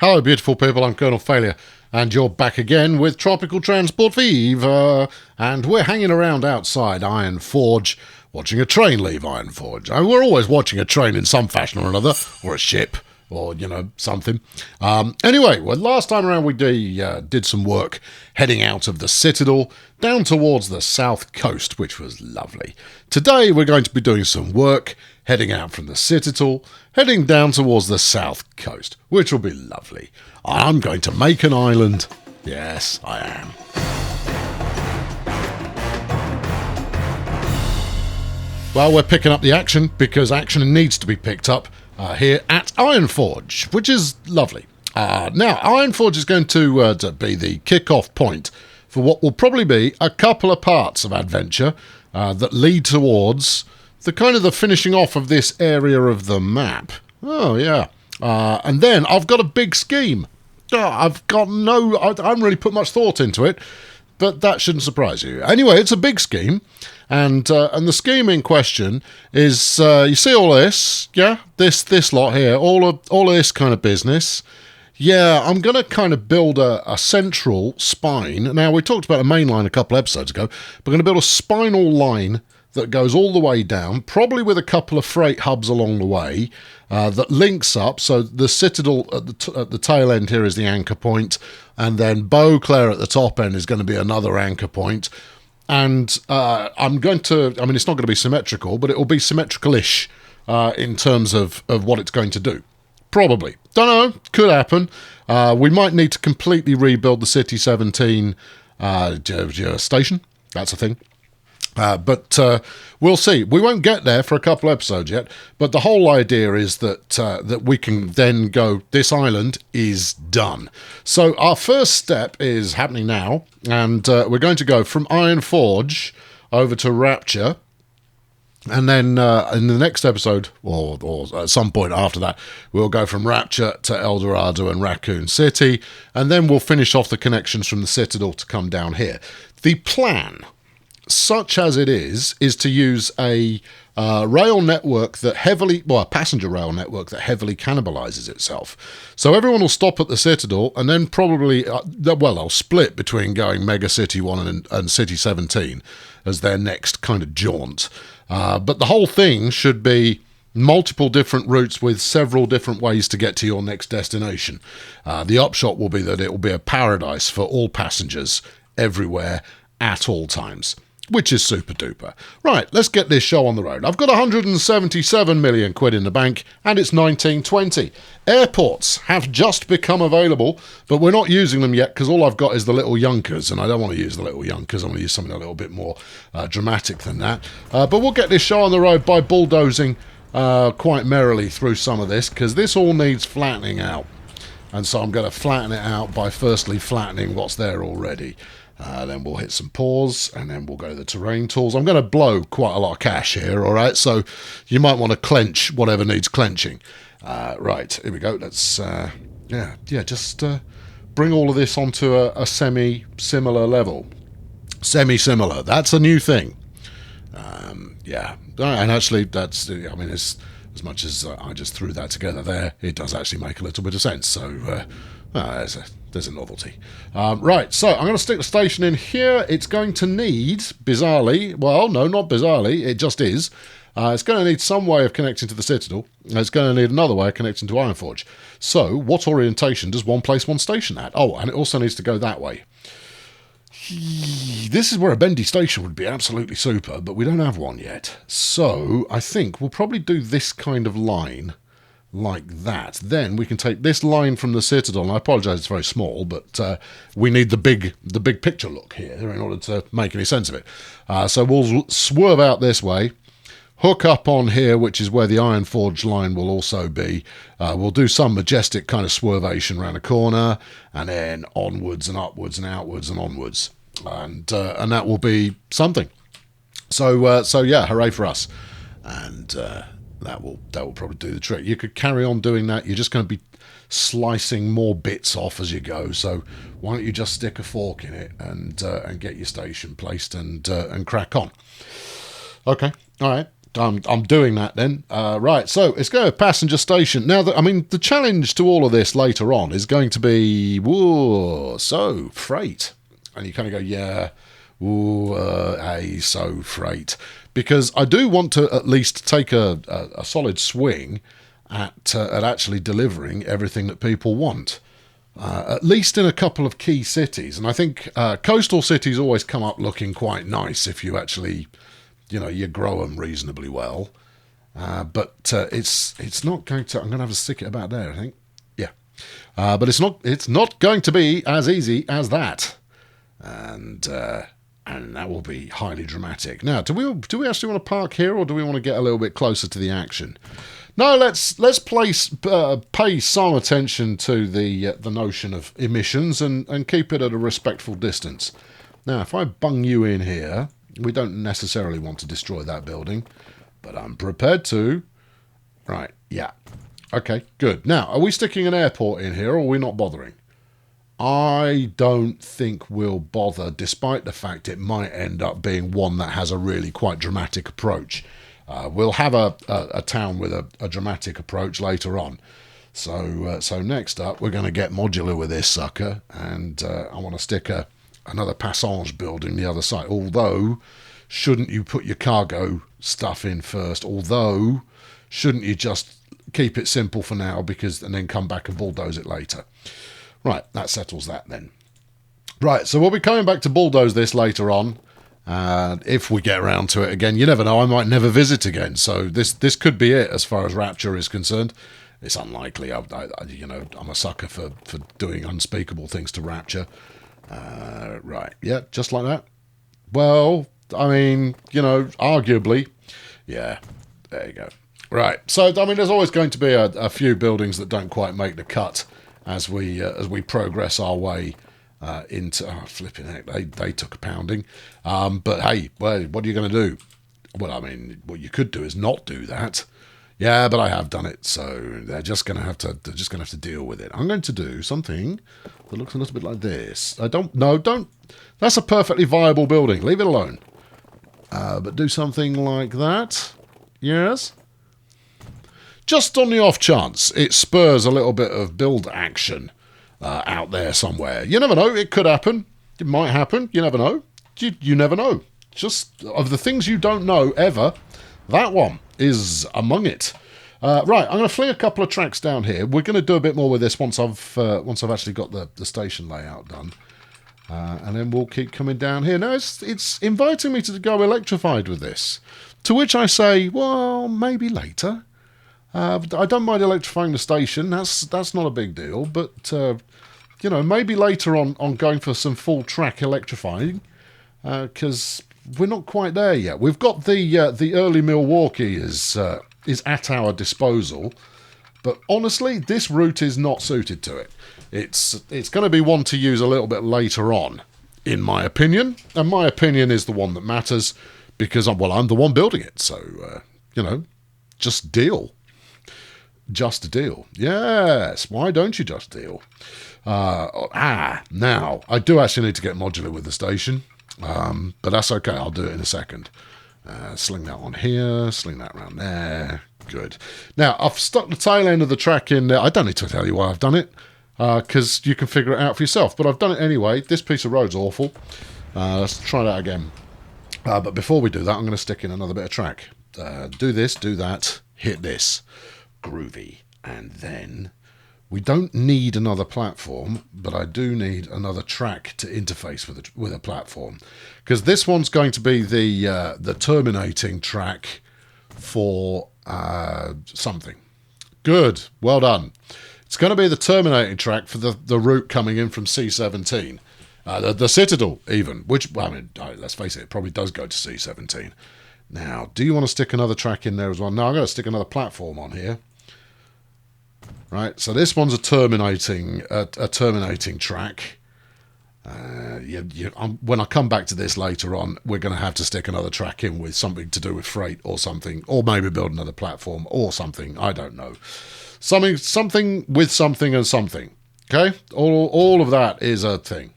Hello, beautiful people. I'm Colonel Failure, and you're back again with Tropical Transport Fever. And we're hanging around outside Ironforge, watching a train leave Ironforge. We're always watching a train in some fashion or another, or a ship, or, something. Anyway, well, last time around we did some work heading out of the Citadel down towards the south coast, which was lovely. Today we're going to be doing some work heading out from the Citadel, heading down towards the south coast, which will be lovely. I'm going to make an island. Yes, I am. Well, we're picking up the action because action needs to be picked up here at Ironforge, which is lovely. Now, Ironforge is going to be the kick-off point for what will probably be a couple of parts of adventure that lead towards the finishing off of this area of the map. Oh, yeah. And then I've got a big scheme. I haven't really put much thought into it, but that shouldn't surprise you. Anyway, it's a big scheme, and the scheme in question is, you see all this, yeah? This lot here, all of this kind of business. Yeah, I'm going to kind of build a central spine. Now, we talked about a main line a couple episodes ago. We're going to build a spinal line that goes all the way down, probably with a couple of freight hubs along the way, that links up. So the Citadel at the tail end here is the anchor point, and then Beauclair at the top end is going to be another anchor point. And it's not going to be symmetrical, but it will be symmetrical-ish in terms of what it's going to do. Probably. Don't know. Could happen. We might need to completely rebuild the City 17 station. That's a thing. But we'll see. We won't get there for a couple episodes yet, but the whole idea is that we can then go, this island is done. So our first step is happening now, and we're going to go from Ironforge over to Rapture, and then in the next episode, or at some point after that, we'll go from Rapture to El Dorado and Raccoon City, and then we'll finish off the connections from the Citadel to come down here. The plan, such as it is to use a rail network that a passenger rail network that heavily cannibalizes itself. So everyone will stop at the Citadel, and then probably, they'll split between going Mega City 1 and City 17 as their next kind of jaunt. But the whole thing should be multiple different routes with several different ways to get to your next destination. The upshot will be that it will be a paradise for all passengers everywhere at all times, which is super duper. Right, let's get this show on the road. I've got 177 million quid in the bank, and it's 1920. Airports have just become available, but we're not using them yet because all I've got is the little yunkers, and I don't want to use the little yunkers. I want to use something a little bit more dramatic than that. But we'll get this show on the road by bulldozing quite merrily through some of this, because this all needs flattening out. And so I'm going to flatten it out by firstly flattening what's there already. Then we'll hit some pause, and then we'll go to the terrain tools. I'm going to blow quite a lot of cash here, all right? So you might want to clench whatever needs clenching. Right, here we go. Let's, just bring all of this onto a semi-similar level. Semi-similar, that's a new thing. And actually, as much as I just threw that together there, it does actually make a little bit of sense. So there's a novelty. Right, so I'm going to stick the station in here. It's going to need, bizarrely, well, no, not bizarrely, it just is. It's going to need some way of connecting to the Citadel. And it's going to need another way of connecting to Ironforge. So, what orientation does one place one station at? Oh, and it also needs to go that way. This is where a bendy station would be absolutely super, but we don't have one yet. So, I think we'll probably do this kind of line like that. Then we can take this line from the Citadel, and I apologise it's very small, but we need the big picture look here in order to make any sense of it. So we'll swerve out this way, hook up on here, which is where the Ironforge line will also be. We'll do some majestic kind of swervation around a corner, and then onwards and upwards and outwards and onwards, and that will be something. So yeah, hooray for us. And that will probably do the trick. You could carry on doing that. You're just going to be slicing more bits off as you go. So why don't you just stick a fork in it and get your station placed and crack on. Okay, all right. I'm doing that then. Right, so let's go passenger station. Now, I mean, the challenge to all of this later on is going to be, whoa, so freight. And you kind of go, yeah, so freight. Because I do want to at least take a solid swing at actually delivering everything that people want. At least in a couple of key cities. And I think coastal cities always come up looking quite nice if you actually, you grow them reasonably well. But it's not going to, I'm going to have to stick it about there, I think. Yeah. But it's not going to be as easy as that. And that will be highly dramatic. Now, do we actually want to park here, or do we want to get a little bit closer to the action? No, let's pay some attention to the notion of emissions and keep it at a respectful distance. Now, if I bung you in here, we don't necessarily want to destroy that building, but I'm prepared to. Right, yeah. Okay, good. Now, are we sticking an airport in here, or are we not bothering? I don't think we'll bother, despite the fact it might end up being one that has a really quite dramatic approach. We'll have a town with a dramatic approach later on. So next up, we're going to get modular with this sucker, and I want to stick another passage building the other side. Although, shouldn't you put your cargo stuff in first? Although, shouldn't you just keep it simple for now, and then come back and bulldoze it later? Right, that settles that then. Right, so we'll be coming back to bulldoze this later on. If we get around to it again, you never know, I might never visit again. So this could be it as far as Rapture is concerned. It's unlikely. I'm a sucker for doing unspeakable things to Rapture. Right, yeah, just like that. Well, I mean, arguably, yeah, there you go. Right, so I mean, there's always going to be a few buildings that don't quite make the cut as we progress our way into flipping heck, they took a pounding. But hey, well, what are you going to do? Well, I mean, what you could do is not do that. Yeah, but I have done it, so they're just going to have to deal with it. I'm going to do something that looks a little bit like this. Don't. That's a perfectly viable building. Leave it alone. But do something like that. Yes. Just on the off chance it spurs a little bit of build action out there somewhere. You never know. It could happen. It might happen. You never know. You never know. Just of the things you don't know ever, that one is among it. Right, I'm going to fling a couple of tracks down here. We're going to do a bit more with this once I've actually got the station layout done. And then we'll keep coming down here. Now, it's inviting me to go electrified with this. To which I say, well, maybe later. I don't mind electrifying the station. That's not a big deal. But, maybe later on going for some full track electrifying. Because we're not quite there yet. We've got the early Milwaukee is at our disposal. But honestly, this route is not suited to it. It's going to be one to use a little bit later on, in my opinion. And my opinion is the one that matters because I'm the one building it. So, just deal. Just deal. Yes, why don't you just deal? Now, I do actually need to get modular with the station. But that's okay, I'll do it in a second. Sling that on here, sling that around there. Good. Now, I've stuck the tail end of the track in there. I don't need to tell you why I've done it, because you can figure it out for yourself. But I've done it anyway. This piece of road's awful. Let's try that again. But before we do that, I'm going to stick in another bit of track. Do this, do that, hit this. Groovy. And then we don't need another platform, but I do need another track to interface with a platform, because this one's going to be the terminating track for something. Good, well done. It's going to be the terminating track for the route coming in from C17, the Citadel even, which, I mean, let's face it probably does go to C17. Now, do you want to stick another track in there as well? No, I'm going to stick another platform on here. Right, so this one's a terminating track. When I come back to this later on, we're going to have to stick another track in with something to do with freight or something, or maybe build another platform or something. I don't know. Something with something and something. Okay, all of that is a thing,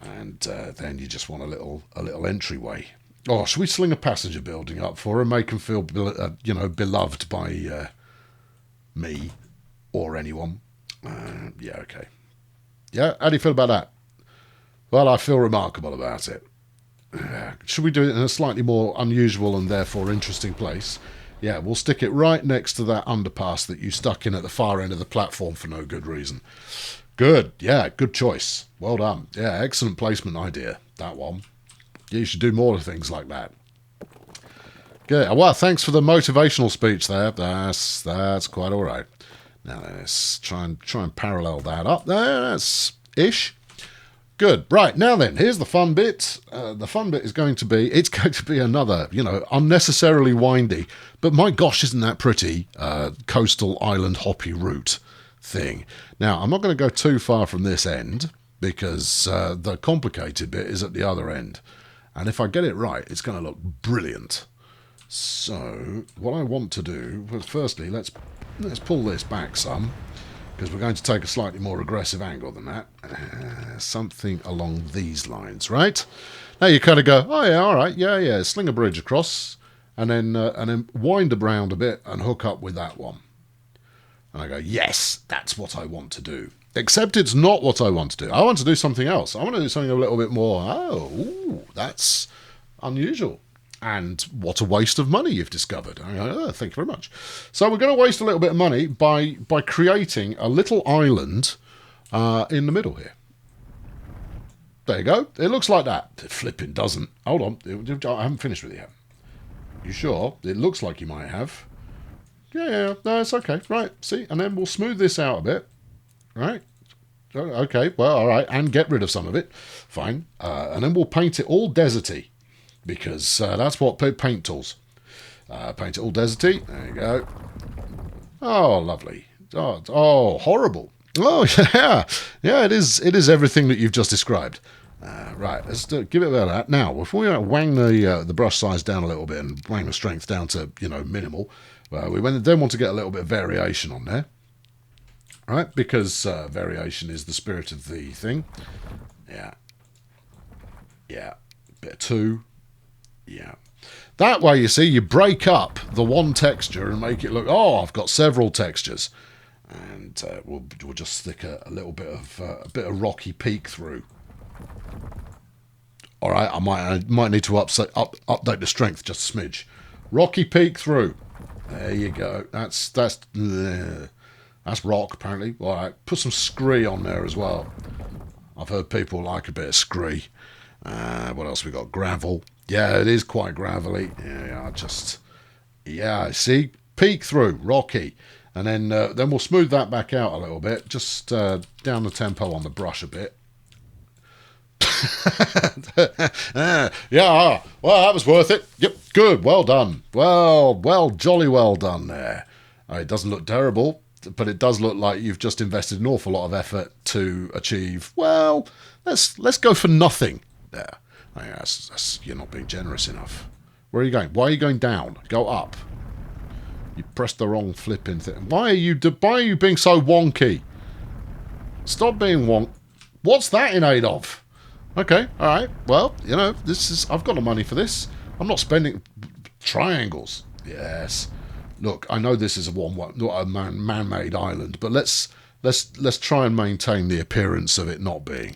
and then you just want a little entryway. Oh, should we sling a passenger building up for her, make him feel, beloved by me or anyone? Yeah, okay. Yeah, how do you feel about that? Well, I feel remarkable about it. Should we do it in a slightly more unusual and therefore interesting place? Yeah, we'll stick it right next to that underpass that you stuck in at the far end of the platform for no good reason. Good, yeah, good choice. Well done. Yeah, excellent placement idea, that one. You should do more of things like that. Good. Well, thanks for the motivational speech there. That's quite all right. Now let's try and parallel that up there. That's ish. Good. Right, now then, here's the fun bit. The fun bit is going to be, it's going to be another, unnecessarily windy, but my gosh, isn't that pretty, coastal island hoppy route thing. Now, I'm not going to go too far from this end, because the complicated bit is at the other end. And if I get it right, it's going to look brilliant. So, what I want to do, well, firstly, let's pull this back some, because we're going to take a slightly more aggressive angle than that. Something along these lines, right? Now you kind of go, oh yeah, all right, yeah, sling a bridge across, and then wind around a bit and hook up with that one. And I go, yes, that's what I want to do. Except it's not what I want to do. I want to do something else. I want to do something a little bit more, that's unusual. And what a waste of money you've discovered. I go, oh, thank you very much. So we're going to waste a little bit of money by creating a little island in the middle here. There you go. It looks like that. It flipping doesn't. Hold on. I haven't finished with it yet. You sure? It looks like you might have. Yeah. No, it's okay. Right. See? And then we'll smooth this out a bit. Right? Okay. Well, all right. And get rid of some of it. Fine. And then we'll paint it all deserty. Because that's what paint tools. Paint it all deserty. There you go. Oh, lovely. Oh, horrible. Oh, yeah. Yeah, it is everything that you've just described. Right, let's give it a bit of that. Now, if we wang the brush size down a little bit and wang the strength down to, minimal, we then want to get a little bit of variation on there. Right, because variation is the spirit of the thing. Yeah. Bit of 2. Yeah. That way, you see, you break up the one texture and make it look, oh, I've got several textures. And we'll just stick a little bit of rocky peek through. All right, I might need to update the strength just a smidge. Rocky peek through. There you go. That's rock, apparently. All right, put some scree on there as well. I've heard people like a bit of scree. What else we got? Gravel. Yeah, it is quite gravelly. Yeah, see? Peek through, rocky. And then we'll smooth that back out a little bit. Just down the tempo on the brush a bit. Yeah, well, that was worth it. Yep, good, well done. Well, jolly well done there. It doesn't look terrible, but it does look like you've just invested an awful lot of effort to achieve, well, let's go for nothing there. You're not being generous enough. Where are you going? Why are you going down? Go up. You pressed the wrong flipping thing. Why are you being so wonky? Stop being wonk. What's that in aid of? Okay, all right. Well, I've got the money for this. I'm not spending triangles. Yes. Look, I know this is not a man-made island, but let's try and maintain the appearance of it not being.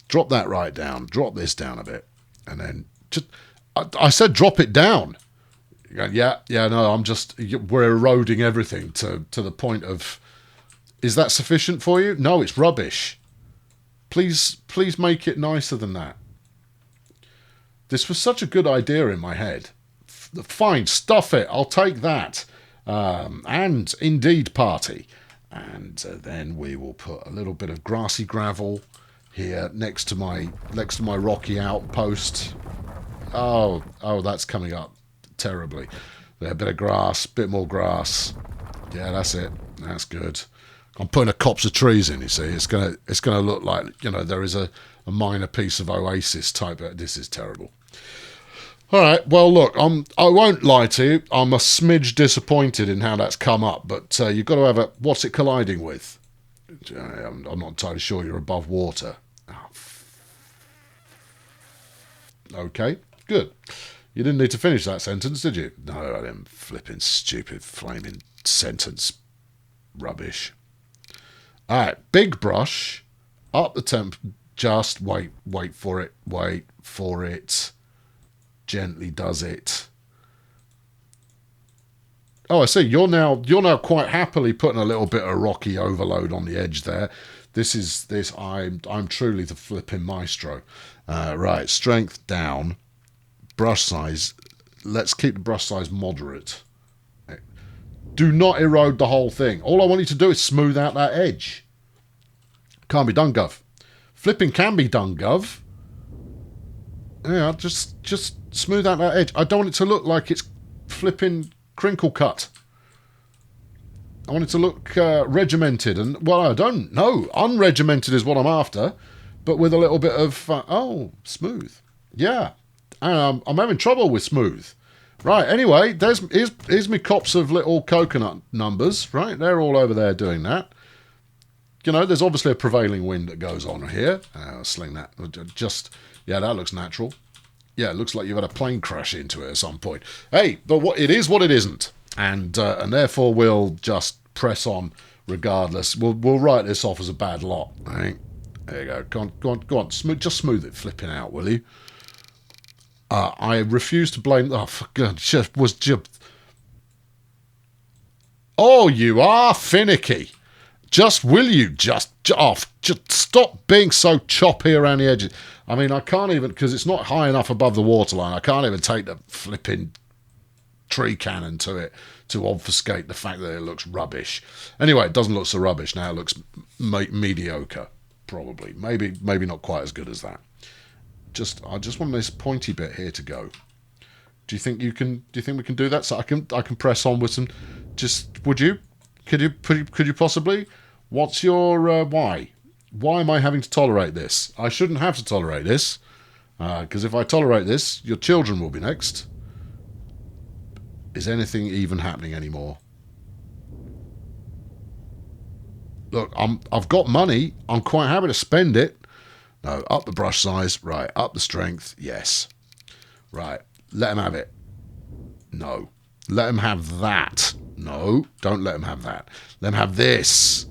Drop that right down. Drop this down a bit, and then just. I said drop it down. Yeah. No, we're eroding everything to the point of. Is that sufficient for you? No, it's rubbish. Please make it nicer than that. This was such a good idea in my head. Fine, stuff it. I'll take that. And indeed, party. And then we will put a little bit of grassy gravel here next to my rocky outpost. Oh, that's coming up terribly. A bit of grass, bit more grass. Yeah, that's it. That's good. I'm putting a copse of trees in, you see. It's gonna look like, there is a minor piece of oasis type. This is terrible. All right, well, look, I won't lie to you. I'm a smidge disappointed in how that's come up, but you've got to have what's it colliding with? I'm not entirely sure you're above water. Okay, Good. You didn't need to finish that sentence, did you? No, I didn't. Flipping stupid flaming sentence rubbish. All right, big brush, up the temp. Just wait for it. Gently does it. Oh, I see. You're now quite happily putting a little bit of rocky overload on the edge there. I'm truly the flipping maestro. Right, strength down, brush size. Let's keep the brush size moderate. Do not erode the whole thing. All I want you to do is smooth out that edge. Can't be done, Gov. Flipping can be done, Gov. Yeah, just smooth out that edge. I don't want it to look like it's flipping crinkle cut. I want it to look regimented, and well, I don't know. Unregimented is what I'm after, but with a little bit of smooth. Yeah, I'm having trouble with smooth. Right. Anyway, here's me cops of little coconut numbers. Right, they're all over there doing that. You know, there's obviously a prevailing wind that goes on here. Sling that. Yeah, that looks natural. Yeah, it looks like you've had a plane crash into it at some point. Hey, but what it is, what it isn't. And therefore we'll just press on regardless. We'll write this off as a bad lot. Right? There you go. Go on. Just smooth it flipping out, will you? I refuse to blame... Oh, for God. Oh, you are finicky. Will you just stop being so choppy around the edges? I mean, I can't even... Because it's not high enough above the waterline. I can't even take the flipping tree cannon to it to obfuscate the fact that it looks rubbish. Anyway, it doesn't look so rubbish now. It looks mediocre, probably. Maybe not quite as good as that. I just want this pointy bit here to go. Do you think we can do that? So I can press on with some. Would you? Could you possibly? What's your why? Why am I having to tolerate this? I shouldn't have to tolerate this, because if I tolerate this, your children will be next. Is anything even happening anymore? Look, I've got money. I'm quite happy to spend it. No, up the brush size. Right, up the strength. Yes. Right, let him have it. No. Let him have that. No, don't let him have that. Let him have this.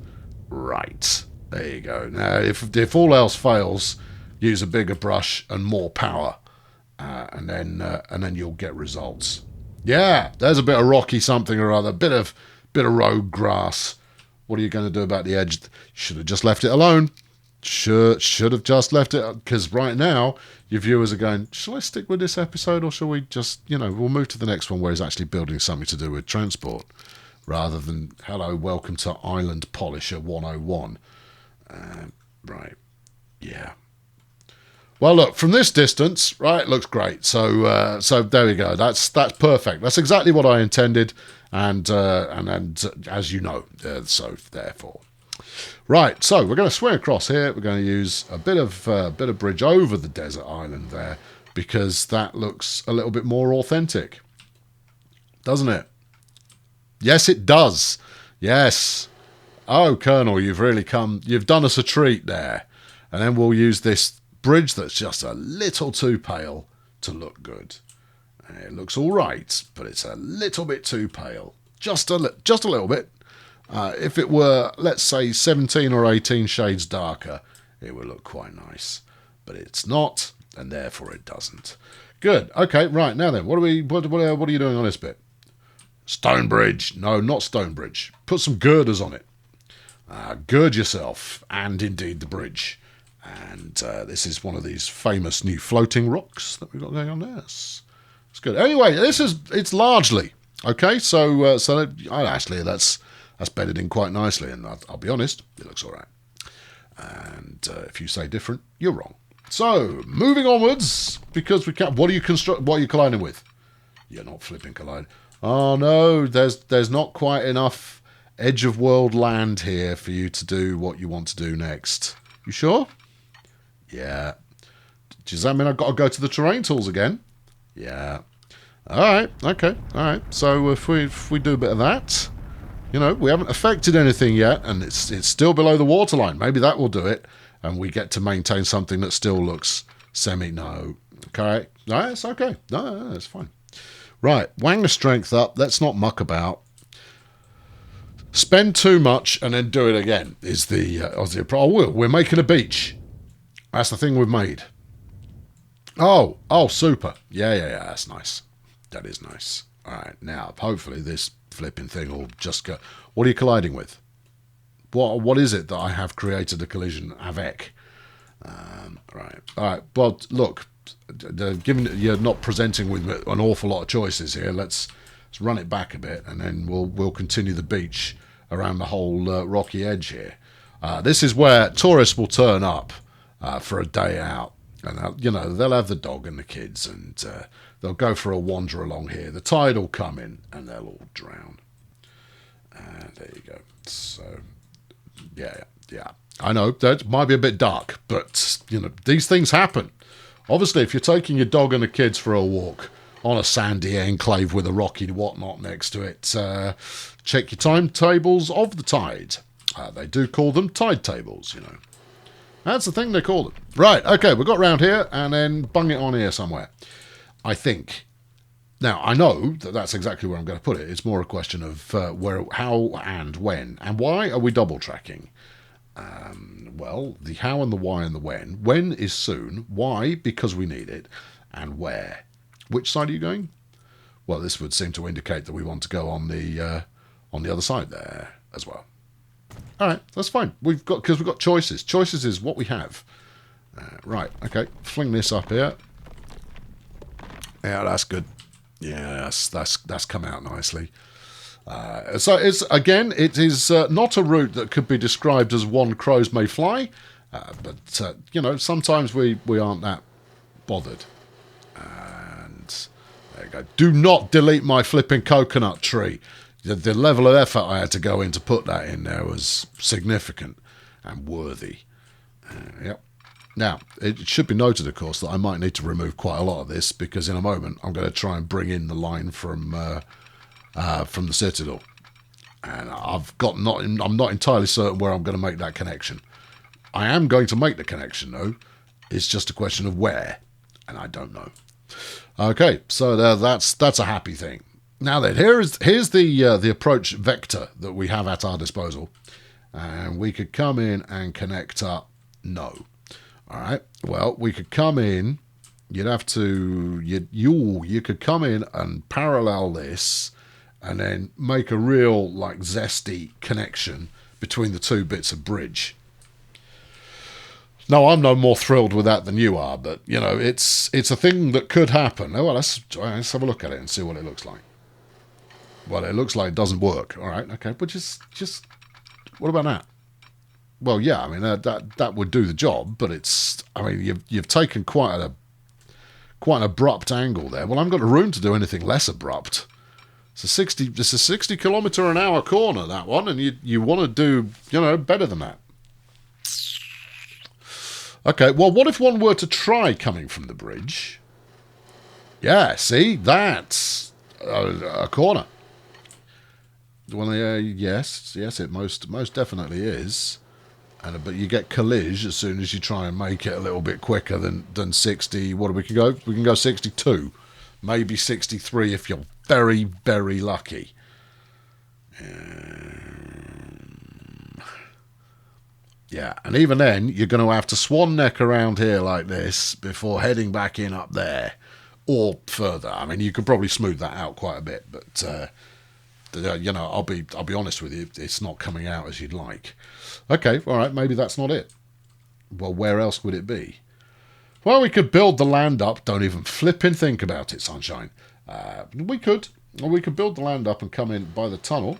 Right. There you go. Now, if all else fails, use a bigger brush and more power, and then you'll get results. Yeah, there's a bit of rocky something or other, bit of rogue grass. What are you going to do about the edge? Should have just left it alone. Should have just left it, because right now your viewers are going, shall I stick with this episode, or shall we just, we'll move to the next one where he's actually building something to do with transport, rather than, hello, welcome to Island Polisher 101. Right, yeah. Well, look, from this distance, right, it looks great. So there we go. That's perfect. That's exactly what I intended, and as you know, so therefore. Right, so we're going to swing across here. We're going to use a bit of bridge over the desert island there, because that looks a little bit more authentic, doesn't it? Yes, it does. Yes. Oh, Colonel, you've done us a treat there. And then we'll use this bridge that's just a little too pale to look good. It looks all right, but it's a little bit too pale. Just a little bit. If it were, let's say, 17 or 18 shades darker, it would look quite nice. But it's not, and therefore it doesn't. Good. Okay, right, now then, what are you doing on this bit? Stone bridge. No, not stone bridge. Put some girders on it. Gird yourself, and indeed the bridge. And this is one of these famous new floating rocks that we've got going on there. It's good. Anyway, it's largely, okay, so actually that's bedded in quite nicely, and I'll be honest, it looks all right. And if you say different, you're wrong. So, moving onwards, because we can't... What are you colliding with? You're not flipping colliding. Oh, no, there's not quite enough edge of world land here for you to do what you want to do next. You sure? Yeah. Does that mean I've got to go to the terrain tools again? Yeah. All right, okay, all right. So if we do a bit of that... we haven't affected anything yet, and it's still below the waterline. Maybe that will do it, and we get to maintain something that still looks no. Okay. No, it's okay. No, it's fine. Right, wang the strength up. Let's not muck about. Spend too much and then do it again is the oh, we're making a beach. That's the thing we've made. Oh, super. Yeah. That's nice. That is nice. All right, now hopefully this flipping thing will just go. What are you colliding with? What is it that I have created a collision avec? Right. All right. Well, look. Given that you're not presenting with an awful lot of choices here, let's run it back a bit, and then we'll continue the beach around the whole rocky edge here. This is where tourists will turn up for a day out, and they'll have the dog and the kids, and they'll go for a wander along here. The tide will come in, and they'll all drown. There you go. So, yeah. I know that might be a bit dark, but these things happen. Obviously, if you're taking your dog and the kids for a walk on a sandy enclave with a rocky whatnot next to it, check your timetables of the tide. They do call them tide tables, That's the thing they call them. Right, okay, we've got round here, and then bung it on here somewhere. I think. Now, I know that that's exactly where I'm going to put it. It's more a question of where, how, and when. And why are we double tracking? Well, the how and the why and the when. When is soon. Why? Because we need it. And where? Which side are you going? Well, this would seem to indicate that we want to go on the other side there as well. All right, that's fine. Because we've got choices. Choices is what we have. Right. Okay. Fling this up here. Yeah, that's good. Yeah, that's come out nicely. So it is not a route that could be described as one crows may fly, but sometimes we aren't that bothered. And there you go. Do not delete my flipping coconut tree. The level of effort I had to go in to put that in there was significant and worthy. Yep. Now, it should be noted, of course, that I might need to remove quite a lot of this, because in a moment I'm going to try and bring in the line from the Citadel, and I'm not entirely certain where I'm going to make that connection. I am going to make the connection, though. It's just a question of where, and I don't know. Okay, so that's a happy thing. Now then, here's the approach vector that we have at our disposal, and we could come in and connect up. No, all right. Well, we could come in. You'd have to you could come in and parallel this, and then make a real zesty connection between the two bits of bridge. No, I'm no more thrilled with that than you are, but it's a thing that could happen. Oh, well, let's have a look at it and see what it looks like. Well, it looks like it doesn't work. All right, okay, but just what about that? Well, yeah, I mean that would do the job, but you've taken quite an abrupt angle there. Well, I haven't got the room to do anything less abrupt. It's a 60 kilometre an hour corner, that one, and you want to do better than that. Okay, well, what if one were to try coming from the bridge? Yeah, see, that's a corner. Well, yes, it most definitely is. But you get collage as soon as you try and make it a little bit quicker than 60. What we can go? We can go 62, maybe 63 if you're very, very lucky. Yeah, and even then, you're going to have to swan neck around here like this before heading back in up there, or further. I mean, you could probably smooth that out quite a bit, but I'll be honest with you, it's not coming out as you'd like. Okay, all right, maybe that's not it. Well, where else would it be? Well, we could build the land up. Don't even flipping think about it, sunshine. We could build the land up and come in by the tunnel.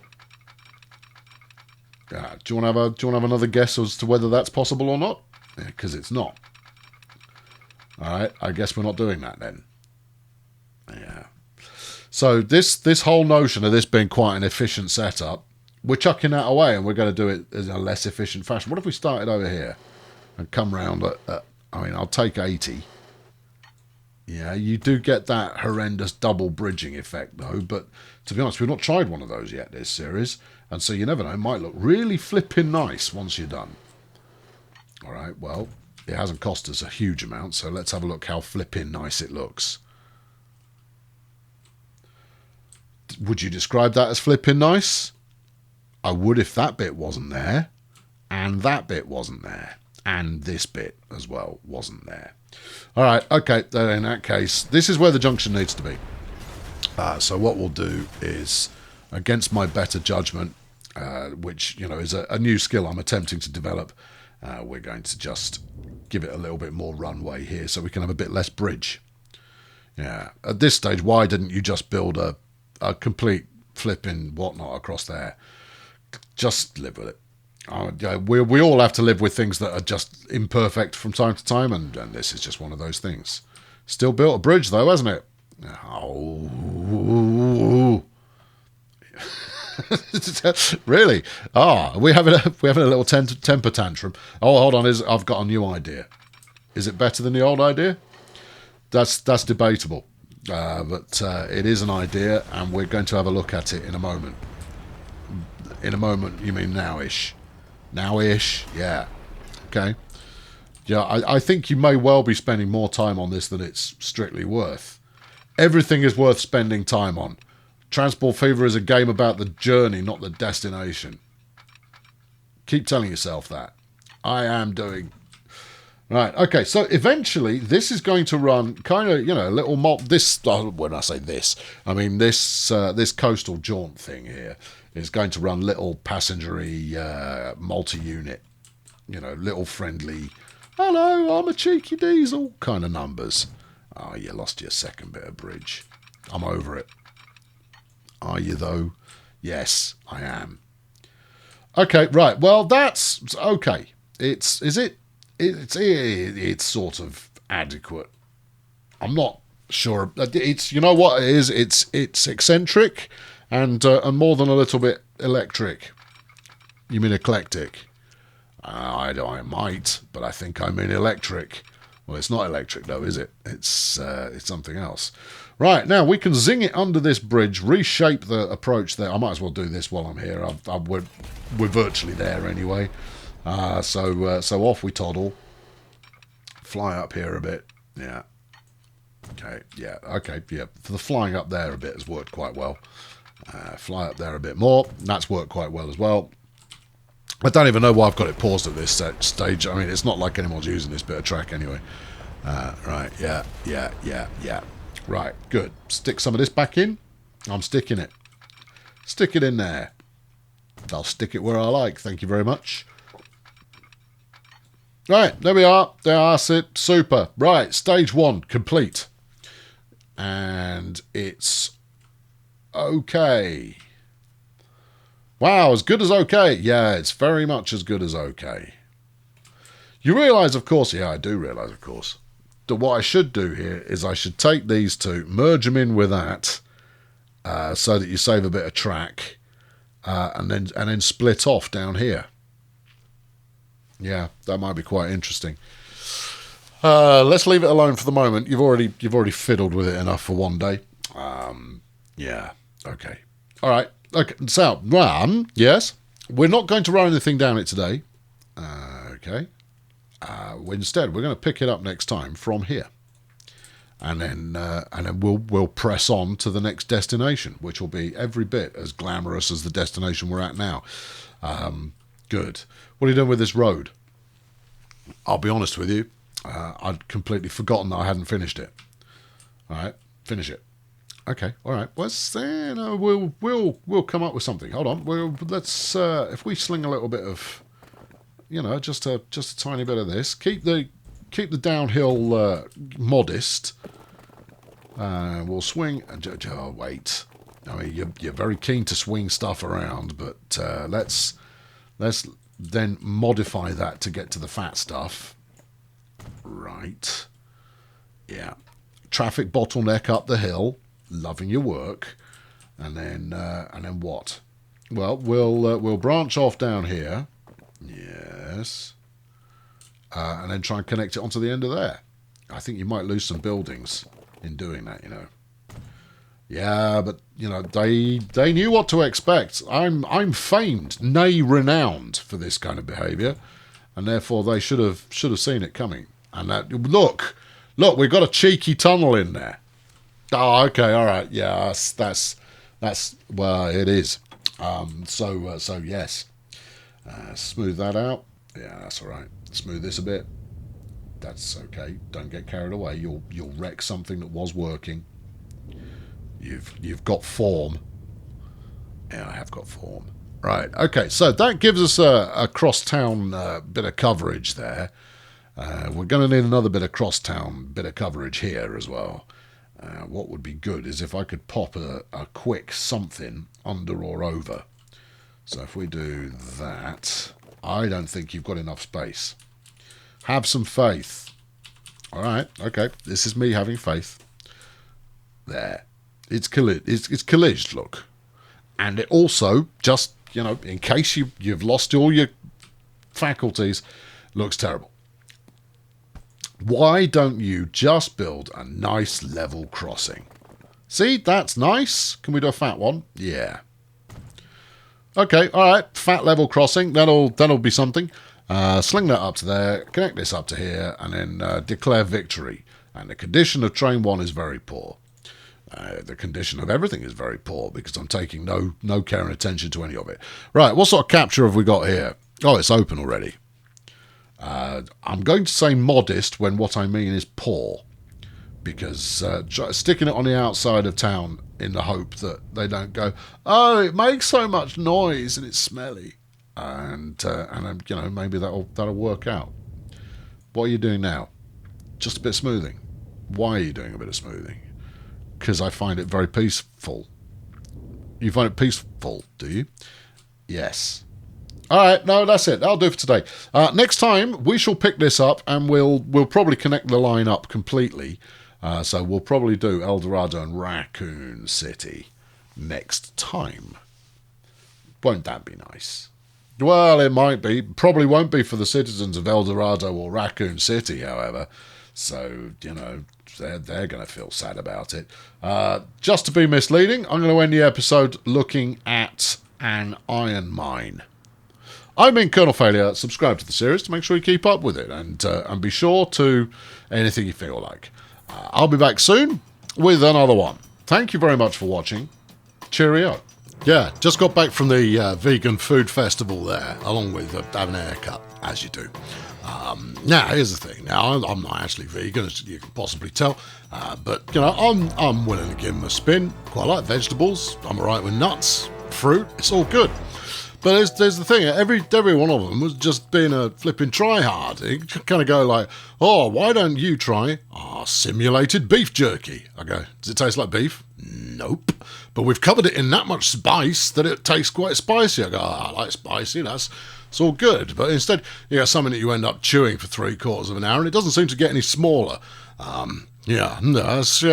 Do you want to have another guess as to whether that's possible or not? Because it's not. All right, I guess we're not doing that then. Yeah. So this whole notion of this being quite an efficient setup, we're chucking that away and we're going to do it in a less efficient fashion. What if we started over here and come round I'll take 80. Yeah, you do get that horrendous double bridging effect though, but to be honest, we've not tried one of those yet this series, and so you never know, it might look really flipping nice once you're done. All right, well, It hasn't cost us a huge amount, so let's have a look how flipping nice it looks. Would you describe that as flipping nice? I would if that bit wasn't there, and that bit wasn't there, and this bit as well wasn't there. All right, okay, in that case, this is where the junction needs to be. So what we'll do is, against my better judgment, which, you know, is a new skill I'm attempting to develop, we're going to just give it a little bit more runway here so we can have a bit less bridge. Yeah, at this stage, why didn't you just build a complete flipping whatnot across there? Just live with it. We all have to live with things that are just imperfect from time to time, and this is just one of those things. Still built a bridge, though, hasn't it? Oh. Really? We're having a little temper tantrum. Oh, hold on, I've got a new idea. Is it better than the old idea? That's debatable. But it is an idea, and we're going to have a look at it in a moment. In a moment, you mean now-ish? Now-ish, yeah. Okay. Yeah, I think you may well be spending more time on this than it's strictly worth. Everything is worth spending time on. Transport Fever is a game about the journey, not the destination. Keep telling yourself that. I am doing... Right, okay, so eventually this is going to run kind of, you know, a little when I say this, I mean this coastal jaunt thing here is going to run little passengery multi-unit, you know, little friendly, hello, I'm a cheeky diesel kind of numbers. Oh, you lost your second bit of bridge. I'm over it. Are you, though? Yes, I am. Okay, right. Well, that's okay. It's sort of adequate. I'm not sure. It's, you know what it is? It's eccentric and more than a little bit electric. You mean eclectic? I might, but I think I mean electric. Well, it's not electric though, is it? It's something else. Right, now we can zing it under this bridge, reshape the approach there. I might as well do this while I'm here. We're virtually there anyway. So off we toddle. Fly up here a bit. Yeah. Okay, yeah, okay, yeah. For the flying up there a bit has worked quite well. Fly up there a bit more. That's worked quite well as well. I don't even know why I've got it paused at this stage. I mean, it's not like anyone's using this bit of track anyway. Right, yeah. Right, good. Stick some of this back in. I'm sticking it. Stick it in there. I'll stick it where I like. Thank you very much. Right, there we are. That's it. Super. Right, stage 1 complete. And it's okay. Wow, as good as okay. Yeah, it's very much as good as okay. You realise, of course, yeah, I do realise, of course, that what I should do here is I should take these two, merge them in with that, so that you save a bit of track, and then split off down here. Yeah, that might be quite interesting. Let's leave it alone for the moment. You've already fiddled with it enough for one day. Yeah, okay. All right. Okay, so, yes, we're not going to run anything down it today. Okay. Instead, we're going to pick it up next time from here. And then we'll press on to the next destination, which will be every bit as glamorous as the destination we're at now. Good. What are you doing with this road? I'll be honest with you. I'd completely forgotten that I hadn't finished it. All right, finish it. Okay, all right. We'll come up with something. Hold on. Let's if we sling a little bit of, you know, just a tiny bit of this. Keep the downhill modest. We'll swing. Oh wait. I mean, you're very keen to swing stuff around, but let's then modify that to get to the fat stuff. Right. Yeah. Traffic bottleneck up the hill. Loving your work, and then what? Well, we'll branch off down here, yes, and then try and connect it onto the end of there. I think you might lose some buildings in doing that, you know. Yeah, but you know they knew what to expect. I'm famed, nay renowned for this kind of behaviour. and therefore they should have seen it coming. And that, look, we've got a cheeky tunnel in there. Oh, okay, all right, yeah, that's well, it is. So yes, smooth that out. Yeah, that's all right. Smooth this a bit. That's okay. Don't get carried away. You'll wreck something that was working. You've got form. Yeah, I have got form. Right. Okay. So that gives us a cross-town bit of coverage there. We're going to need another bit of cross-town bit of coverage here as well. What would be good is if I could pop a quick something under or over. So if we do that, I don't think you've got enough space. Have some faith. All right. Okay. This is me having faith. There. It's colliged, look. And it also, just, in case you've lost all your faculties, looks terrible. Why don't you just build a nice level crossing? See, that's nice. Can we do a fat one? Yeah. Okay, all right. Fat level crossing. That'll be something. Sling that up to there. Connect this up to here, and then declare victory. And the condition of train 1 is very poor. The condition of everything is very poor because I'm taking no care and attention to any of it. Right, what sort of capture have we got here? Oh, it's open already. I'm going to say modest when what I mean is poor, because sticking it on the outside of town in the hope that they don't go, oh, it makes so much noise and it's smelly, and maybe that'll work out. What are you doing now? Just a bit of smoothing. Why are you doing a bit of smoothing? Because I find it very peaceful. You find it peaceful, do you? Yes. All right, no, that's it. That'll do for today. Next time, we shall pick this up, and we'll probably connect the line up completely. So we'll probably do El Dorado and Raccoon City next time. Won't that be nice? Well, it might be. Probably won't be for the citizens of El Dorado or Raccoon City, however. So, they're going to feel sad about it. Just to be misleading, I'm going to end the episode looking at an iron mine. I've been Colonel Failure. Subscribe to the series to make sure you keep up with it, and be sure to anything you feel like. I'll be back soon with another one. Thank you very much for watching. Cheerio. Yeah, just got back from the vegan food festival there, along with having a haircut, as you do. Now, here's the thing. Now, I'm not actually vegan, as you can possibly tell, but I'm willing to give them a spin. Quite like vegetables. I'm alright with nuts, fruit. It's all good. But there's the thing, every one of them was just being a flipping try-hard. You kind of go like, oh, why don't you try simulated beef jerky? I go, does it taste like beef? Nope. But we've covered it in that much spice that it tastes quite spicy. I go, I like spicy, it's all good. But instead, you got something that you end up chewing for 3/4 of an hour, and it doesn't seem to get any smaller. That's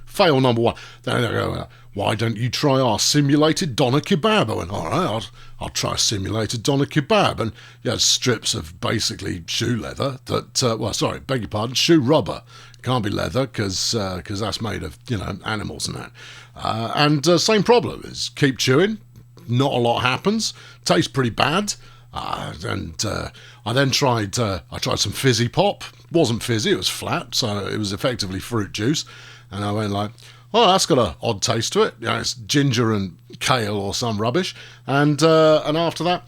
fail number one. Then they go, why don't you try our simulated doner kebab? I went, all right, I'll try simulated doner kebab. And you had strips of basically shoe leather beg your pardon, shoe rubber. Can't be leather because that's made of, animals and that. And same problem is keep chewing, not a lot happens, tastes pretty bad. I then tried some fizzy pop. Wasn't fizzy, it was flat, so it was effectively fruit juice. And I went like, oh, that's got an odd taste to it. It's ginger and kale or some rubbish. And after that,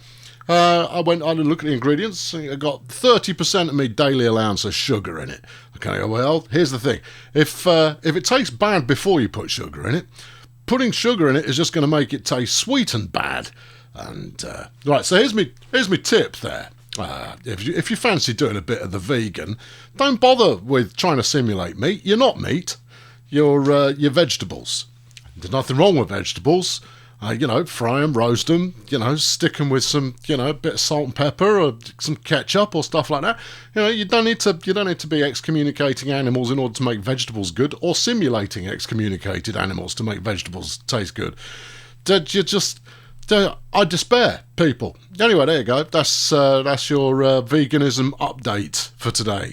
I had a look at the ingredients. I got 30% of my daily allowance of sugar in it. Okay, well, here's the thing. If it tastes bad before you put sugar in it, putting sugar in it is just going to make it taste sweet and bad. And right, so here's me tip there. If you fancy doing a bit of the vegan, don't bother with trying to simulate meat. You're not meat. You're vegetables. There's nothing wrong with vegetables. Fry them, roast them, stick them with some, bit of salt and pepper or some ketchup or stuff like that. You don't need to be excommunicating animals in order to make vegetables good, or simulating excommunicated animals to make vegetables taste good. I despair, people. Anyway, there you go. That's your veganism update for today.